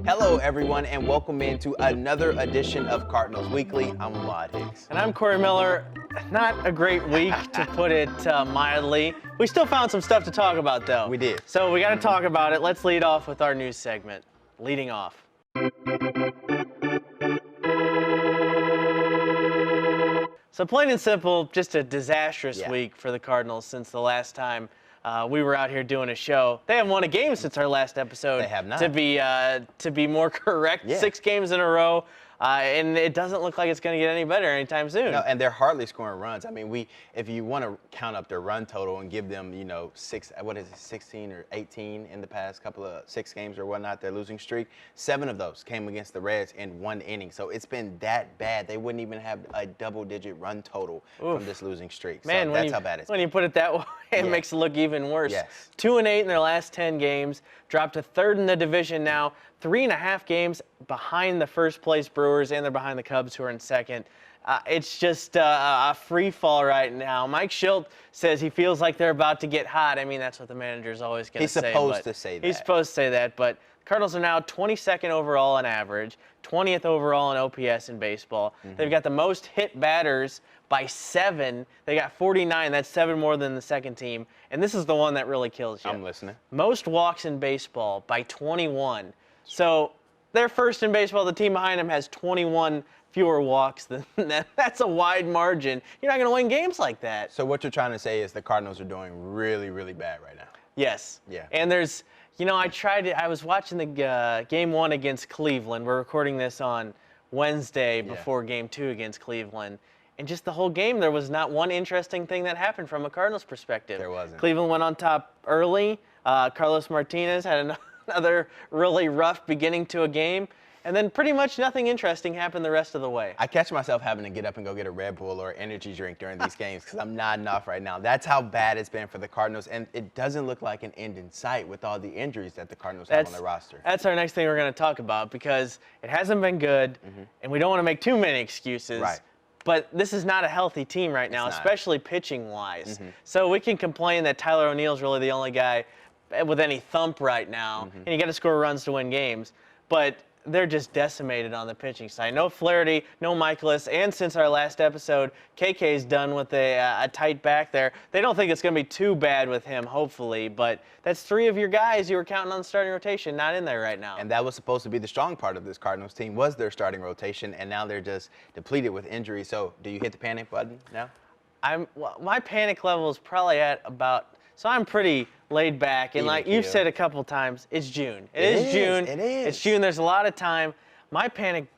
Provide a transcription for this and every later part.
Hello, everyone, and welcome into another edition of Cardinals Weekly. I'm Ahmad Hicks. And I'm Corey Miller. Not a great week, to put it mildly. We still found some stuff to talk about, though. We did. So we got to talk about it. Let's lead off with our news segment. Leading off. So plain and simple, just a disastrous week for the Cardinals since the last time we were out here doing a show. They haven't won a game since our last episode. They have not. To be more correct, 6 games in a row. And it doesn't look like it's going to get any better anytime soon. No, and they're hardly scoring runs. I mean, if you want to count up their run total and give them, 16 or 18 in the past couple of 6 games or whatnot, their losing streak, 7 of those came against the Reds in 1 inning. So it's been that bad. They wouldn't even have a double-digit run total from this losing streak. Man, so that's how bad it's been. When you put it that way, it makes it look even worse. Yes. 2-8 in their last 10 games, dropped to 3rd in the division now, 3.5 games behind the first place Brewers, and they're behind the Cubs, who are in 2nd. It's just a free fall right now. Mike Schilt says he feels like they're about to get hot. I mean, that's what the manager's always going to say. He's supposed to say that. He's supposed to say that, but Cardinals are now 22nd overall on average, 20th overall in OPS in baseball. They've got the most hit batters by 7. They got 49. That's 7 more than the second team. And this is the one that really kills you. I'm listening. Most walks in baseball by 21. So they're first in baseball. The team behind them has 21 fewer walks than that. That's a wide margin. You're not going to win games like that. So what you're trying to say is the Cardinals are doing really, really bad right now. Yes. Yeah. And there's, I was watching the game 1 against Cleveland. We're recording this on Wednesday before game 2 against Cleveland. And just the whole game, there was not one interesting thing that happened from a Cardinals perspective. There wasn't. Cleveland went on top early. Carlos Martinez had another really rough beginning to a game. And then pretty much nothing interesting happened the rest of the way. I catch myself having to get up and go get a Red Bull or energy drink during these games because I'm nodding off right now. That's how bad it's been for the Cardinals, and it doesn't look like an end in sight with all the injuries that the Cardinals have on their roster. That's our next thing we're going to talk about because it hasn't been good, and we don't want to make too many excuses. Right. But this is not a healthy team right now, especially pitching-wise. So we can complain that Tyler O'Neill's really the only guy with any thump right now, and you got to score runs to win games. But they're just decimated on the pitching side. No Flaherty, no Michaelis, and since our last episode, KK's done with a tight back there. They don't think it's going to be too bad with him, hopefully, but that's 3 of your guys you were counting on the starting rotation not in there right now. And that was supposed to be the strong part of this Cardinals team was their starting rotation, and now they're just depleted with injury. So do you hit the panic button now? My panic level is probably at about – so I'm pretty laid back, and like you've said a couple times, it's June. It is June. It is. It's June. There's a lot of time. My panic,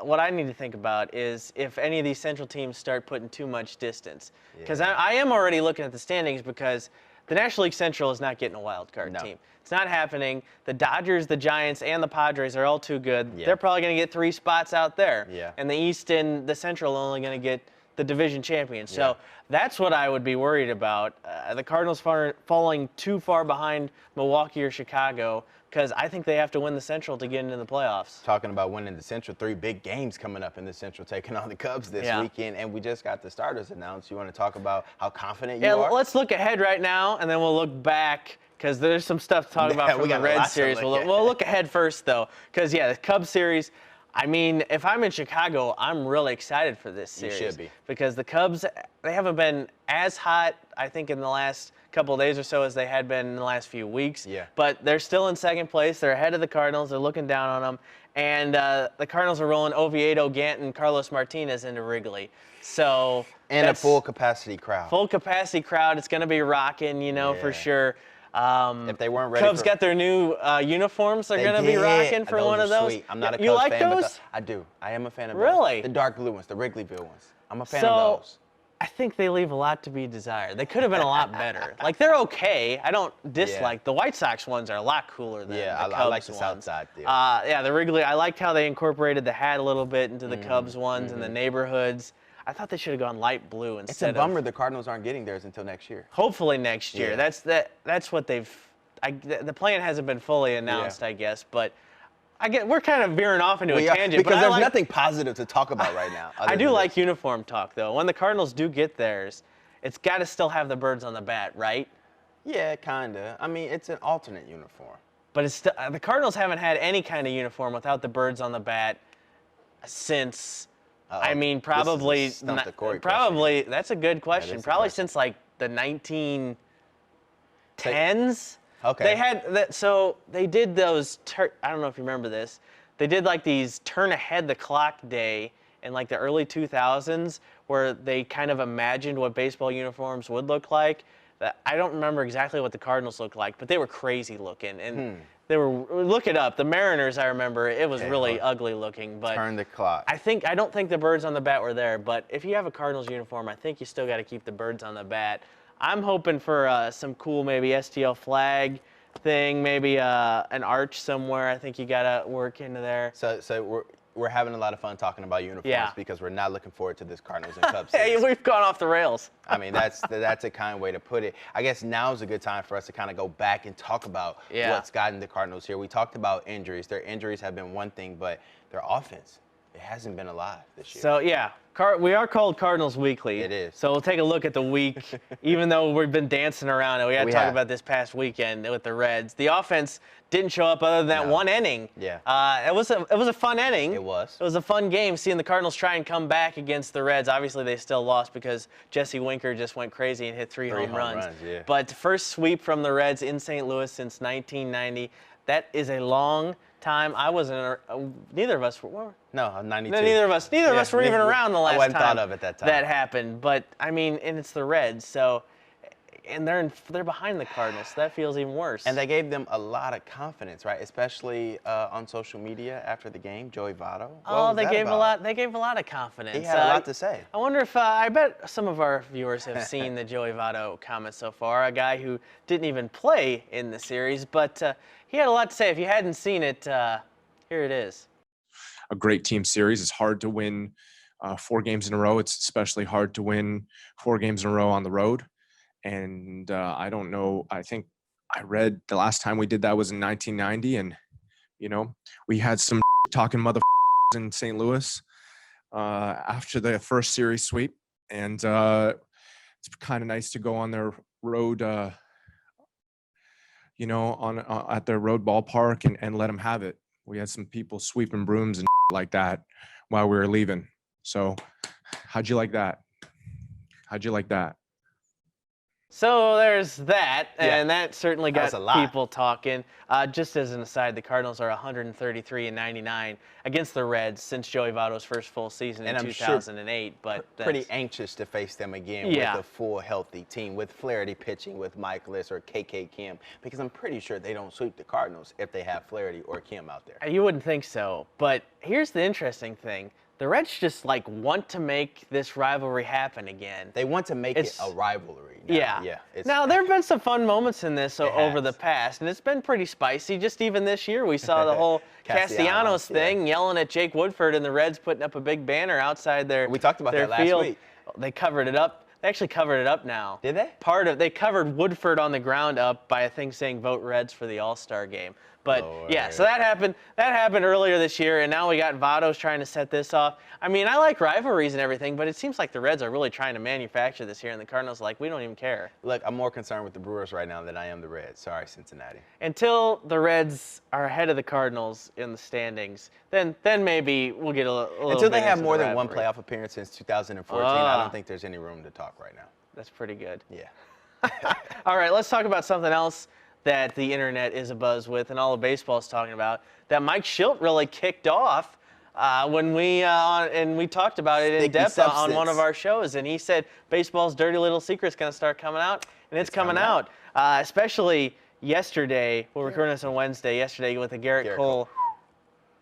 what I need to think about is if any of these Central teams start putting too much distance. Because I am already looking at the standings because the National League Central is not getting a wild card team. It's not happening. The Dodgers, the Giants, and the Padres are all too good. They're probably going to get 3 spots out there. And the East and the Central are only going to get the division champion. So that's what I would be worried about. The Cardinals falling too far behind Milwaukee or Chicago because I think they have to win the Central to get into the playoffs. Talking about winning the Central, 3 big games coming up in the Central, taking on the Cubs this weekend, and we just got the starters announced. You want to talk about how confident you are? Yeah, let's look ahead right now, and then we'll look back because there's some stuff to talk about from the Reds series. We'll look ahead first, though, because, the Cubs series – I mean, if I'm in Chicago, I'm really excited for this series. You should be. Because the Cubs, they haven't been as hot, I think, in the last couple of days or so as they had been in the last few weeks. But they're still in 2nd place. They're ahead of the Cardinals. They're looking down on them. And the Cardinals are rolling Oviedo, Ganton, Carlos Martinez into Wrigley. So and a full capacity crowd. Full capacity crowd. It's going to be rocking, for sure. If they weren't ready, Cubs got their new uniforms. They're going to be rocking for one of those. Sweet. I'm not a you Cubs like fan, those? but I do. I am a fan of really? Those. The dark blue ones, the Wrigleyville ones. I'm a fan of those. I think they leave a lot to be desired. They could have been a lot better. Like, they're okay. I don't dislike. The White Sox ones are a lot cooler than the Cubs I like the ones. South Side deal. The Wrigley, I liked how they incorporated the hat a little bit into the Cubs ones and the neighborhoods. I thought they should have gone light blue instead of. It's a bummer the Cardinals aren't getting theirs until next year. Hopefully next year. That's what they've. The plan hasn't been fully announced, I guess, but we're kind of veering off into a tangent. Because there's nothing positive to talk about right now. I do like uniform talk, though. When the Cardinals do get theirs, it's got to still have the birds on the bat, right? Yeah, kind of. I mean, it's an alternate uniform. but it's the Cardinals haven't had any kind of uniform without the birds on the bat since. I mean, probably. Probably that's a good question. Probably since like the 1910s. Okay. They had that. So they did those. I don't know if you remember this. They did like these turn ahead the clock day in like the early 2000s, where they kind of imagined what baseball uniforms would look like. I don't remember exactly what the Cardinals looked like, but they were crazy looking, and they were. Look it up. The Mariners, I remember, it was really ugly looking. But turn the clock. I don't think the birds on the bat were there. But if you have a Cardinals uniform, I think you still got to keep the birds on the bat. I'm hoping for some cool maybe STL flag thing, maybe an arch somewhere. I think you got to work into there. So we're having a lot of fun talking about uniforms because we're not looking forward to this Cardinals and Cubs series. Hey, we've gone off the rails. I mean, that's a kind way to put it. I guess now is a good time for us to kind of go back and talk about what's gotten the Cardinals here. We talked about injuries. Their injuries have been one thing, but their offense, it hasn't been alive this year. So, yeah. We are called Cardinals Weekly. It is. So we'll take a look at the week, even though we've been dancing around it. We got to talk about this past weekend with the Reds. The offense didn't show up other than that one inning. Yeah. It was a fun inning. It was. It was a fun game seeing the Cardinals try and come back against the Reds. Obviously, they still lost because Jesse Winker just went crazy and hit three home runs. Yeah. But first sweep from the Reds in St. Louis since 1990. That is a long time. I wasn't. Neither of us were. No, 92. No, neither of us were even around the last time. I hadn't thought of it that time. That happened, but I mean, and it's the Reds, so, and they're behind the Cardinals. So that feels even worse. And they gave them a lot of confidence, right? Especially on social media after the game. Joey Votto. They gave a lot of confidence. He had a lot to say. I wonder if I bet some of our viewers have seen the Joey Votto comments so far. A guy who didn't even play in the series, but he had a lot to say. If you hadn't seen it, here it is. A great team series. It's hard to win 4 games in a row. It's especially hard to win 4 games in a row on the road. And I don't know. I think I read the last time we did that was in 1990. And, you know, we had some talking motherfuckers in St. Louis after the first series sweep. And it's kind of nice to go on their road, you know, at their road ballpark and let them have it. We had some people sweeping brooms and like that while we were leaving. So how'd you like that? How'd you like that? So there's that, and that certainly got people talking. Just as an aside, the Cardinals are 133-99 against the Reds since Joey Votto's first full season in 2008. But pretty anxious to face them again with a full healthy team, with Flaherty pitching, with Mike Liss or KK Kim, because I'm pretty sure they don't sweep the Cardinals if they have Flaherty or Kim out there. You wouldn't think so, but here's the interesting thing. The Reds just want to make this rivalry happen again. They want to make it a rivalry. Now. Yeah. Now there have been some fun moments in this over the past, and it's been pretty spicy. Just even this year, we saw the whole Castellanos thing, yelling at Jake Woodford, and the Reds putting up a big banner outside their. We talked about that last week. They covered it up. They actually covered it up now. Did they? They covered Woodford on the ground up by a thing saying "Vote Reds" for the All-Star game. But so that happened. That happened earlier this year, and now we got Votto's trying to set this off. I mean, I like rivalries and everything, but it seems like the Reds are really trying to manufacture this here, and the Cardinals we don't even care. Look, I'm more concerned with the Brewers right now than I am the Reds. Sorry, Cincinnati. Until the Reds are ahead of the Cardinals in the standings, then maybe we'll get a little. Until they have more than one playoff appearance since 2014, I don't think there's any room to talk right now. That's pretty good. Yeah. All right, let's talk about something else that the internet is abuzz with and all of baseball is talking about, that Mike Schilt really kicked off when we talked about it in depth on one of our shows, and he said baseball's dirty little secret's going to start coming out, and it's coming out. Especially yesterday. We're recording this on Wednesday. Yesterday with the Garrett Cole.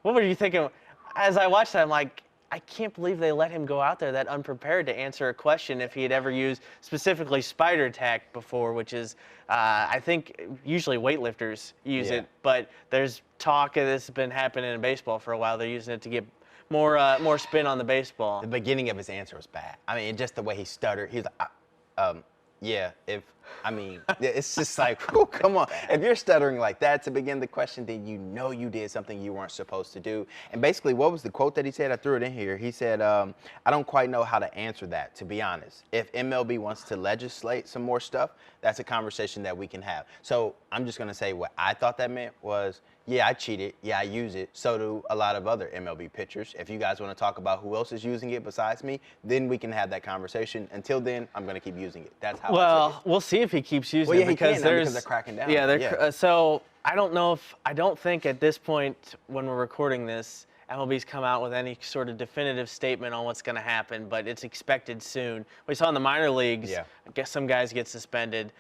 What were you thinking? As I watched that, I'm like, I can't believe they let him go out there that unprepared to answer a question if he had ever used specifically spider tack before, which is, I think, usually weightlifters use it. But there's talk of this has been happening in baseball for a while. They're using it to get more spin on the baseball. The beginning of his answer was bad. I mean, just the way he stuttered. He's like, Yeah, it's just like, whew, come on. If you're stuttering like that to begin the question, then you know you did something you weren't supposed to do. And basically, what was the quote that he said? I threw it in here. He said, I don't quite know how to answer that, to be honest. If MLB wants to legislate some more stuff, that's a conversation that we can have. So I'm just going to say what I thought that meant was, yeah, I cheated. Yeah, I use it. So do a lot of other MLB pitchers. If you guys want to talk about who else is using it besides me, then we can have that conversation. Until then, I'm going to keep using it. That's how I take it. We'll see if he keeps using Well, yeah, it because because they're cracking down. Yeah, so I don't think at this point when we're recording this, MLB's come out with any sort of definitive statement on what's going to happen, but it's expected soon. We saw in the minor leagues, I guess some guys get suspended.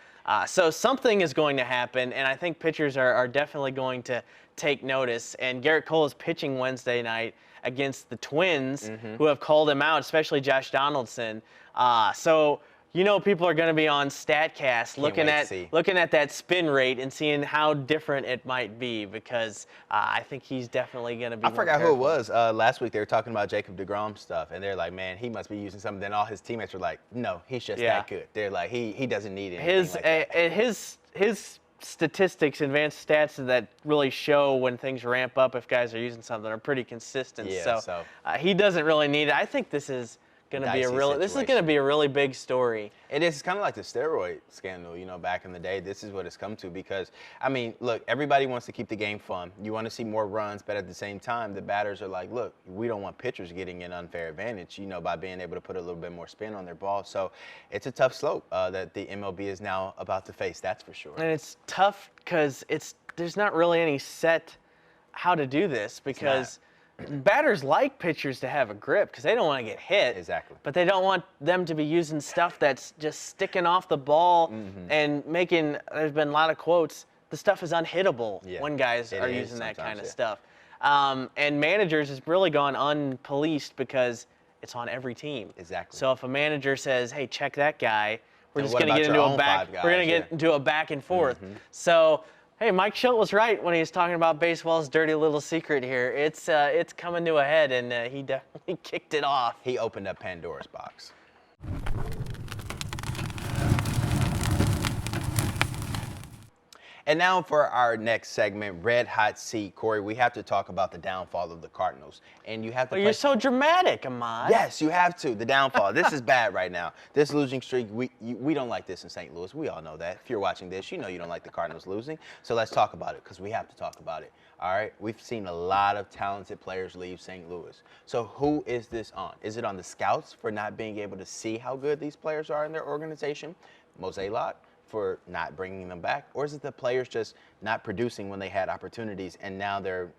So something is going to happen, and I think pitchers are definitely going to take notice. And Garrett Cole is pitching Wednesday night against the Twins, who have called him out, especially Josh Donaldson. So people are going to be on StatCast looking at that spin rate and seeing how different it might be because I think he's definitely going to be. I forgot who it was. Last week they were talking about Jacob deGrom stuff, and they're like, man, he must be using something. Then all his teammates were like, no, he's just that good. They're like, he doesn't need anything his statistics, advanced stats that really show when things ramp up if guys are using something are pretty consistent. Yeah, so he doesn't really need it. I think this is going to be a really big story. It is kind of like the steroid scandal, back in the day. This is what it's come to because, look, everybody wants to keep the game fun. You want to see more runs, but at the same time, the batters are like, look, we don't want pitchers getting an unfair advantage, by being able to put a little bit more spin on their ball. So it's a tough slope that the MLB is now about to face, that's for sure. And it's tough because there's not really any set how to do this because batters like pitchers to have a grip because they don't want to get hit. Exactly. But they don't want them to be using stuff that's just sticking off the ball and making, there's been a lot of quotes, the stuff is unhittable when guys are using that kind of stuff. And managers has really gone unpoliced because it's on every team. Exactly. So if a manager says, hey, check that guy, we're just going to get into a back and forth. So hey, Mike Schilt was right when he was talking about baseball's dirty little secret here. It's coming to a head, and he definitely kicked it off. He opened up Pandora's box. And now for our next segment, Red Hot Seat. Corey, we have to talk about the downfall of the Cardinals. And you have to you're so dramatic, Ahmad. Yes, you have to. The downfall. This is bad right now. This losing streak, we don't like this in St. Louis. We all know that. If you're watching this, you know you don't like the Cardinals losing. So let's talk about it because we have to talk about it. All right? We've seen a lot of talented players leave St. Louis. So who is this on? Is it on the scouts for not being able to see how good these players are in their organization? Mose Lott? For not bringing them back? Or is it the players just not producing when they had opportunities and now they're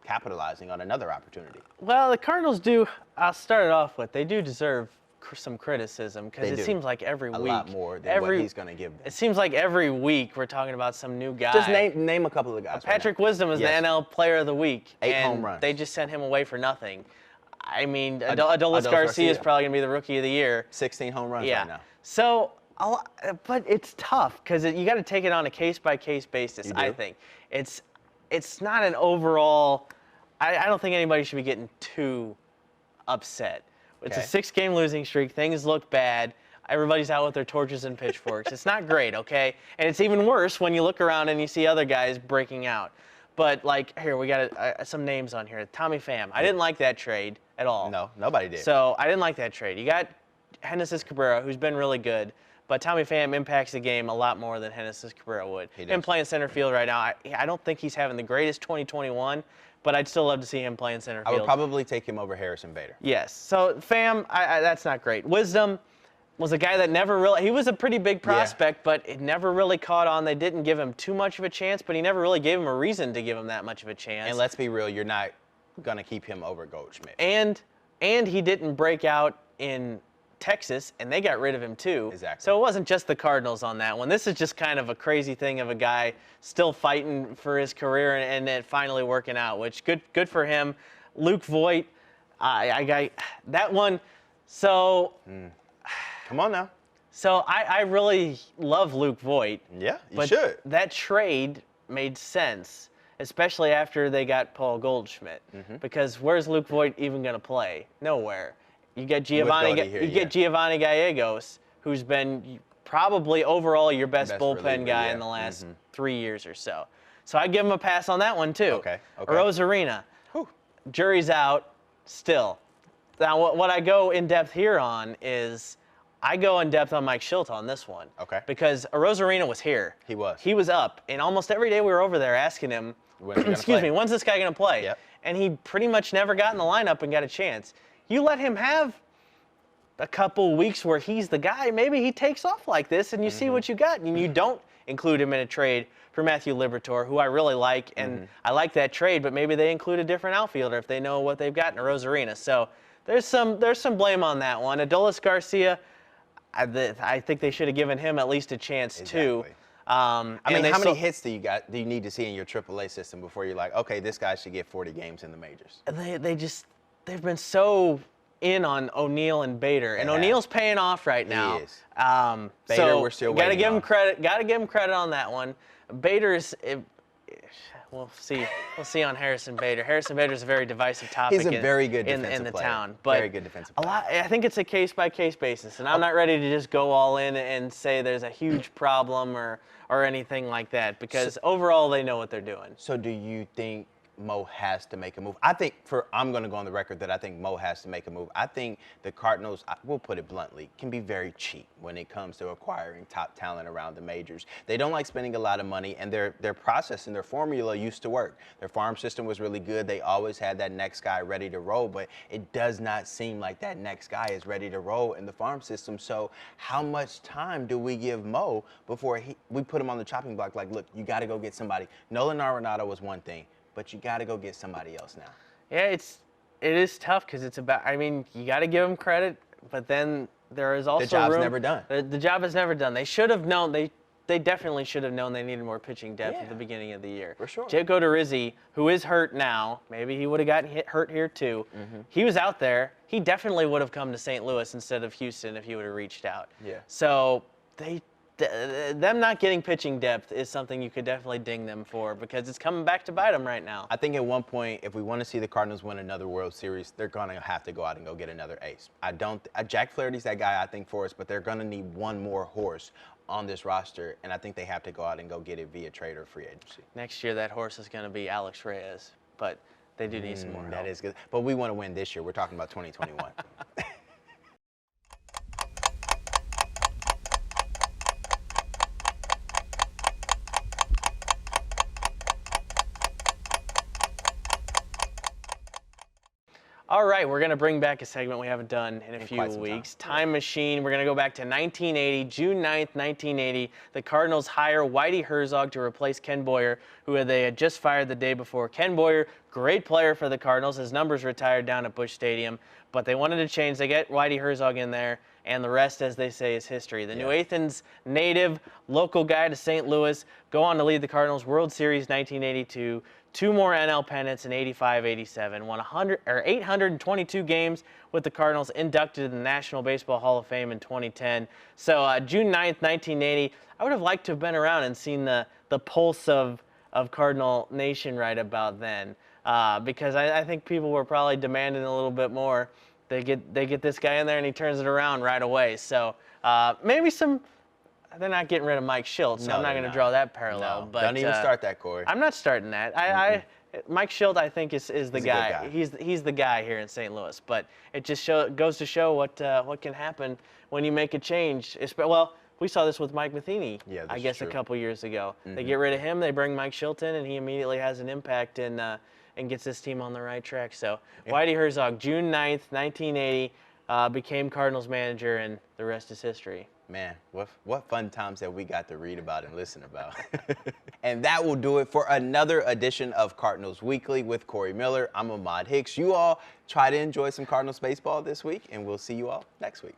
capitalizing on another opportunity? Well, the Cardinals I'll start it off with, they do deserve some criticism because it seems like every week. A lot more than what he's going to give them. It seems like every week we're talking about some new guy. Just name a couple of guys. Patrick Wisdom is the NL Player of the Week. 8 home runs. They just sent him away for nothing. Adolis Garcia is probably going to be the Rookie of the Year. 16 home runs right now. So, but it's tough because you got to take it on a case-by-case basis, I think. It's not an overall – I don't think anybody should be getting too upset. It's a 6-game losing streak. Things look bad. Everybody's out with their torches and pitchforks. It's not great, okay? And it's even worse when you look around and you see other guys breaking out. But, here, we got some names on here. Tommy Pham. I didn't like that trade at all. No, nobody did. So I didn't like that trade. You got Genesis Cabrera, who's been really good. But Tommy Pham impacts the game a lot more than Genesis Cabrera would. Him playing center field right now, I don't think he's having the greatest 2021, but I'd still love to see him playing center field. I would probably take him over Harrison Bader. Yes. So Pham, that's not great. Wisdom was a guy that never really, he was a pretty big prospect, but it never really caught on. They didn't give him too much of a chance, but he never really gave him a reason to give him that much of a chance. And let's be real, you're not going to keep him over Goldschmidt. And he didn't break out in Texas, and they got rid of him too. Exactly. So it wasn't just the Cardinals on that one. This is just kind of a crazy thing of a guy still fighting for his career and it finally working out, which good for him. Luke Voit, I got that one. So come on now. So I really love Luke Voit. Yeah, you should. That trade made sense, especially after they got Paul Goldschmidt. Because where's Luke Voit even going to play? Nowhere. You get Giovanni Gallegos, who's been probably overall your best bullpen reliever, guy yeah. in the last 3 years or so. So I give him a pass on that one too. Okay. Rosarina, jury's out still. Now what I go in depth here on is I go in depth on Mike Schilt on this one. Okay. Because Rosarina was here. He was. He was up, and almost every day we were over there asking him, excuse me, when's this guy going to play? Yep. And he pretty much never got in the lineup and got a chance. You let him have a couple weeks where he's the guy, maybe he takes off like this and you see what you got, and you don't include him in a trade for Matthew Liberatore, who I really like, and I like that trade, but maybe they include a different outfielder if they know what they've got in Rosarina. So there's some blame on that one. Adolis Garcia, I think they should have given him at least a chance too. I mean, how many hits do you need to see in your AAA system before you're like, okay, this guy should get 40 games in the majors? They've been so in on O'Neill and Bader, and O'Neill's paying off right now. He is. Bader, so we're still waiting. Gotta give him credit. Gotta give him credit on that one. Bader's. We'll see. We'll see on Harrison Bader. Harrison Bader's a very divisive topic. He's a very good in defensive the player. town. But very good defensive player. I think it's a case-by-case basis, and I'm not ready to just go all in and say there's a huge problem or anything like that, because overall they know what they're doing. So do you think Mo has to make a move? I'm going to go on the record that I think Mo has to make a move. I think the Cardinals, we'll put it bluntly, can be very cheap when it comes to acquiring top talent around the majors. They don't like spending a lot of money, and their process and their formula used to work. Their farm system was really good. They always had that next guy ready to roll, but it does not seem like that next guy is ready to roll in the farm system. So how much time do we give Mo before we put him on the chopping block? Like, look, you got to go get somebody. Nolan Arenado was one thing, but you got to go get somebody else now. Yeah, it is tough because it's about. I mean, you got to give them credit, but then there is also the job's room. Never done. The job is never done. They should have known. They definitely should have known they needed more pitching depth at the beginning of the year. For sure. Jake Odorizzi, who is hurt now, maybe he would have gotten hurt here too. He was out there. He definitely would have come to St. Louis instead of Houston if he would have reached out. Yeah. So them not getting pitching depth is something you could definitely ding them for, because it's coming back to bite them right now. I think at one point, if we want to see the Cardinals win another World Series, they're going to have to go out and go get another ace. Jack Flaherty's that guy, I think, for us, but they're going to need one more horse on this roster, and I think they have to go out and go get it via trade or free agency. Next year, that horse is going to be Alex Reyes, but they do need some more help. That is good. But we want to win this year. We're talking about 2021. All right, we're going to bring back a segment we haven't done in a few weeks. Time Machine. We're going to go back to 1980, June 9th, 1980. The Cardinals hire Whitey Herzog to replace Ken Boyer, who they had just fired the day before. Ken Boyer, great player for the Cardinals. His numbers retired down at Busch Stadium, but they wanted to change. They get Whitey Herzog in there, and the rest, as they say, is history. The New Athens native, local guy to St. Louis, go on to lead the Cardinals World Series 1982. 2 more NL pennants in 85-87, won 822 games with the Cardinals, inducted in the National Baseball Hall of Fame in 2010. So June 9th, 1980, I would have liked to have been around and seen the pulse of Cardinal Nation right about then, because I think people were probably demanding a little bit more. They get this guy in there and he turns it around right away. So maybe they're not getting rid of Mike Schilt, so I'm not going to draw that parallel. No, but don't even start that, Corey. I'm not starting that. Mike Schilt, I think, is the guy. He's the guy here in St. Louis. But it just goes to show what can happen when you make a change. Well, we saw this with Mike Matheny, I guess, a couple years ago. They get rid of him, they bring Mike Schilt in, and he immediately has an impact and gets this team on the right track. So Whitey Herzog, June 9th, 1980, became Cardinals manager, and the rest is history. Man, what fun times that we got to read about and listen about. And that will do it for another edition of Cardinals Weekly with Corey Miller. I'm Ahmad Hicks. You all try to enjoy some Cardinals baseball this week, and we'll see you all next week.